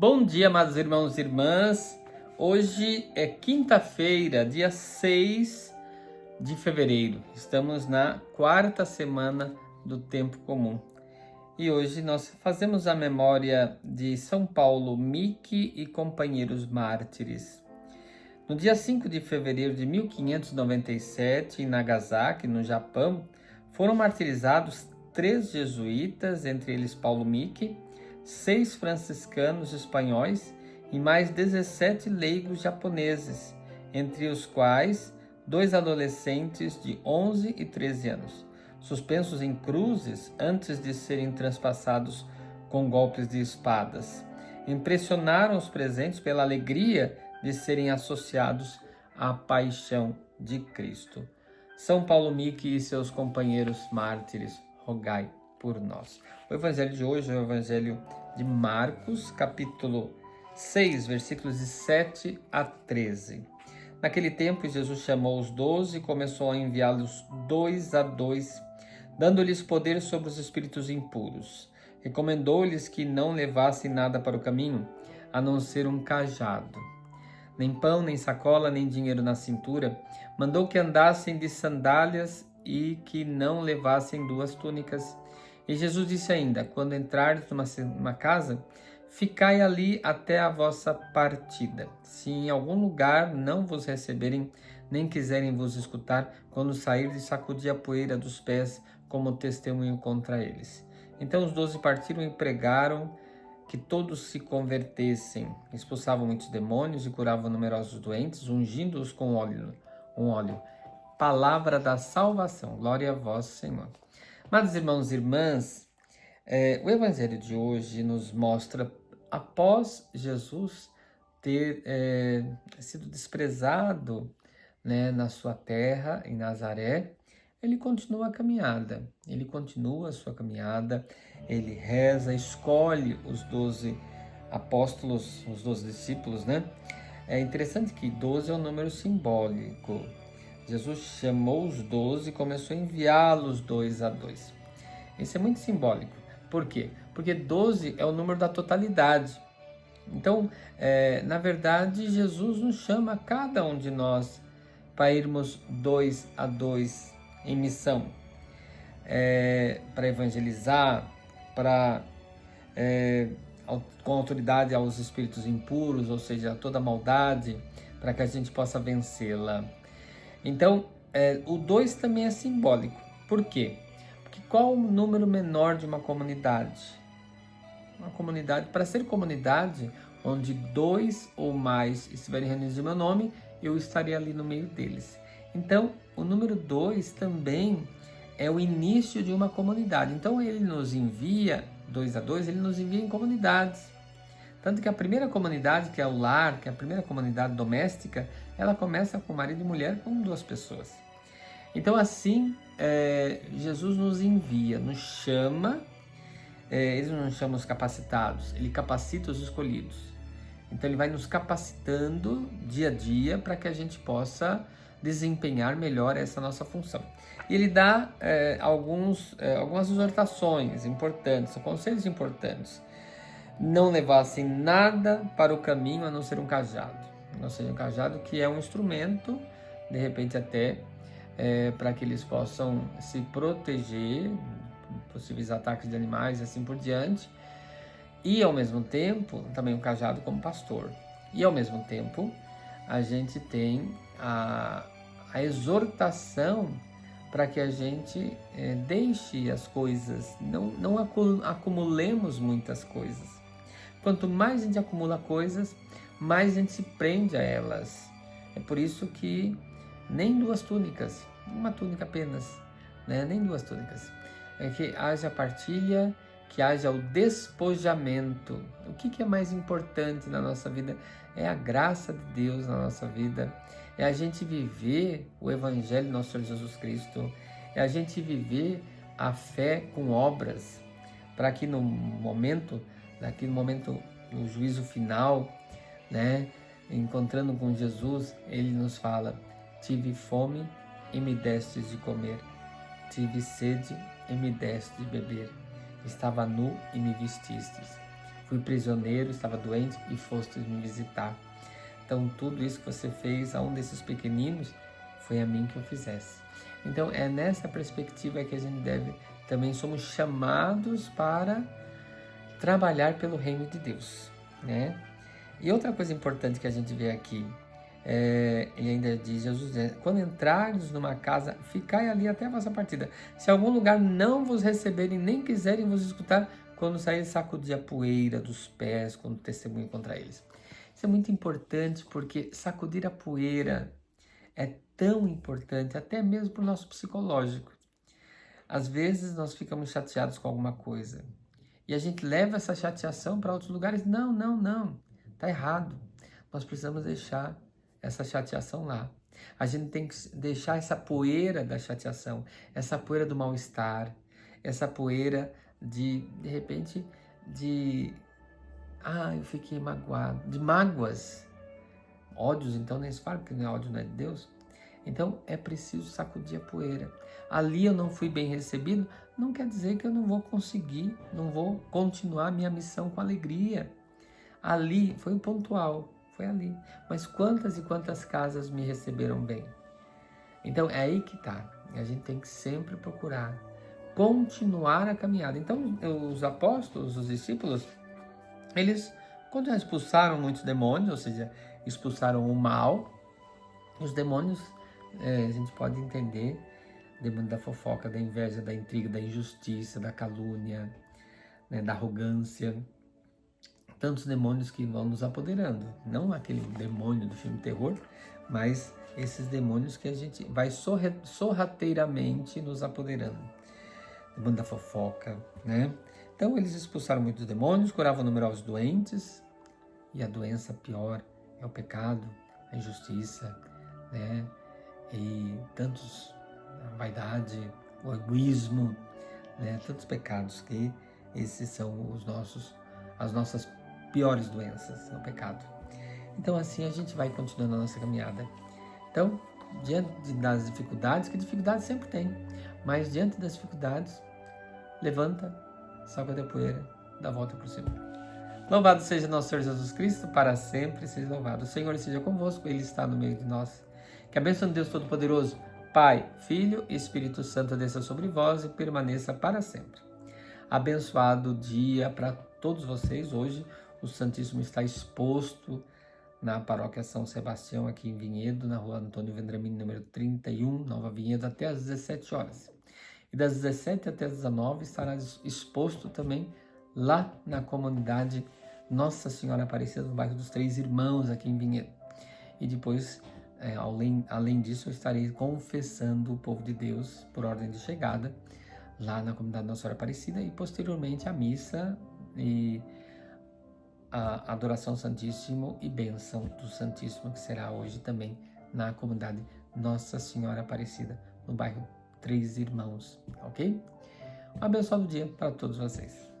Bom dia, amados irmãos e irmãs. Hoje é quinta-feira, dia 6 de fevereiro. Estamos na quarta semana do tempo comum. E hoje nós fazemos a memória de São Paulo Miki e companheiros mártires. No dia 5 de fevereiro de 1597, em Nagasaki, no Japão, foram martirizados 3 jesuítas, entre eles Paulo Miki, 6 franciscanos espanhóis e mais 17 leigos japoneses, entre os quais 2 adolescentes de 11 e 13 anos, suspensos em cruzes antes de serem transpassados com golpes de espadas. Impressionaram os presentes pela alegria de serem associados à paixão de Cristo. São Paulo Miki e seus companheiros mártires, rogai por nós. O evangelho de hoje é o evangelho de Marcos, capítulo 6, versículos de 7 a 13. Naquele tempo, Jesus chamou os 12 e começou a enviá-los 2 a 2, dando-lhes poder sobre os espíritos impuros. Recomendou-lhes que não levassem nada para o caminho, a não ser um cajado. Nem pão, nem sacola, nem dinheiro na cintura. Mandou que andassem de sandálias e que não levassem 2 túnicas. E Jesus disse ainda: quando entrardes numa casa, ficai ali até a vossa partida. Se em algum lugar não vos receberem, nem quiserem vos escutar, quando sairdes, sacudi a poeira dos pés como testemunho contra eles. Então os 12 partiram e pregaram que todos se convertessem. Expulsavam muitos demônios e curavam numerosos doentes, ungindo-os com um óleo. Palavra da salvação. Glória a vós, Senhor. Amados irmãos e irmãs, o evangelho de hoje nos mostra, após Jesus ter sido desprezado, na sua terra, em Nazaré, ele continua a caminhada, ele reza, escolhe os 12 apóstolos, os 12 discípulos, É interessante que 12 é um número simbólico. Jesus chamou os 12 e começou a enviá-los 2 a 2. Isso é muito simbólico. Por quê? Porque 12 é o número da totalidade. Então, na verdade, Jesus nos chama cada um de nós para irmos 2 a 2 em missão, para evangelizar, com autoridade aos espíritos impuros, ou seja, toda maldade, para que a gente possa vencê-la. Então, o 2 também é simbólico. Por quê? Porque qual o número menor de uma comunidade? Uma comunidade, para ser comunidade, onde 2 ou mais estiverem reunidos em meu nome, eu estarei ali no meio deles. Então, o número 2 também é o início de uma comunidade. Então, ele nos envia, 2 a 2, ele nos envia em comunidades. Tanto que a primeira comunidade, que é o lar, que é a primeira comunidade doméstica, ela começa com marido e mulher, com 2 pessoas. Então, assim, Jesus nos envia, nos chama, ele não chama os capacitados, ele capacita os escolhidos. Então, ele vai nos capacitando dia a dia para que a gente possa desempenhar melhor essa nossa função. E ele dá algumas exortações importantes, conselhos importantes. Não levassem nada para o caminho a não ser um cajado. Não seja um cajado que é um instrumento, de repente até, para que eles possam se proteger de possíveis ataques de animais e assim por diante. E ao mesmo tempo, também um cajado como pastor. E ao mesmo tempo, a gente tem a exortação para que a gente deixe as coisas, não acumulemos muitas coisas. Quanto mais a gente acumula coisas, mais a gente se prende a elas. É por isso que nem 2 túnicas, uma túnica apenas, nem 2 túnicas. É que haja partilha, que haja o despojamento. O que é mais importante na nossa vida? É a graça de Deus na nossa vida. É a gente viver o Evangelho do nosso Senhor Jesus Cristo. É a gente viver a fé com obras, para que no momento do juízo final, encontrando com Jesus, ele nos fala: tive fome e me destes de comer, tive sede e me destes de beber, estava nu e me vestistes, fui prisioneiro, estava doente e foste me visitar. Então tudo isso que você fez a um desses pequeninos, foi a mim que eu fizesse. Então é nessa perspectiva que a gente deve, também somos chamados para trabalhar pelo reino de Deus, né? E outra coisa importante que a gente vê aqui, e ainda diz Jesus, quando entrares numa casa, ficai ali até a vossa partida. Se algum lugar não vos receberem, nem quiserem vos escutar, quando sair, sacudir a poeira dos pés, quando testemunho contra eles. Isso é muito importante, porque sacudir a poeira é tão importante, até mesmo para o nosso psicológico. Às vezes nós ficamos chateados com alguma coisa, e a gente leva essa chateação para outros lugares. Não, tá errado. Nós precisamos deixar essa chateação lá. A gente tem que deixar essa poeira da chateação, essa poeira do mal-estar, essa poeira de repente, eu fiquei magoado, de mágoas, ódios, então nem se fala, porque não é ódio, não é de Deus. Então é preciso sacudir a poeira. Ali eu não fui bem recebido, não quer dizer que eu não vou conseguir, não vou continuar minha missão com alegria. Ali foi pontual, foi ali. Mas quantas e quantas casas me receberam bem? Então é aí que está. A gente tem que sempre procurar continuar a caminhada. Então os apóstolos, os discípulos, eles, quando já expulsaram muitos demônios, ou seja, expulsaram o mal, os demônios, a gente pode entender, demônio da fofoca, da inveja, da intriga, da injustiça, da calúnia, né, da arrogância, tantos demônios que vão nos apoderando, não aquele demônio do filme terror, mas esses demônios que a gente vai sorrateiramente nos apoderando, demônio da fofoca, né? Então eles expulsaram muitos demônios, curavam numerosos doentes, e a doença pior é o pecado, a injustiça, né? E tantos, a vaidade, o egoísmo, né? Tantos pecados que esses são as nossas piores doenças, é o pecado. Então assim a gente vai continuando a nossa caminhada. Então, diante das dificuldades, que dificuldades sempre tem, mas diante das dificuldades, levanta, sacude a poeira, dá a volta por cima. Louvado seja nosso Senhor Jesus Cristo, para sempre seja louvado. O Senhor esteja convosco, Ele está no meio de nós. Que a bênção de Deus Todo-Poderoso, Pai, Filho e Espírito Santo desça sobre vós e permaneça para sempre. Abençoado dia para todos vocês. Hoje o Santíssimo está exposto na Paróquia São Sebastião, aqui em Vinhedo, na rua Antônio Vendramini, número 31, Nova Vinhedo, até às 17 horas. E das 17 até as 19 estará exposto também lá na comunidade Nossa Senhora Aparecida, no bairro dos Três Irmãos, aqui em Vinhedo. E depois, além disso, eu estarei confessando o povo de Deus por ordem de chegada, lá na comunidade Nossa Senhora Aparecida, e posteriormente a missa e a adoração Santíssimo e bênção do Santíssimo, que será hoje também na comunidade Nossa Senhora Aparecida, no bairro Três Irmãos, ok? Um abençoado dia para todos vocês.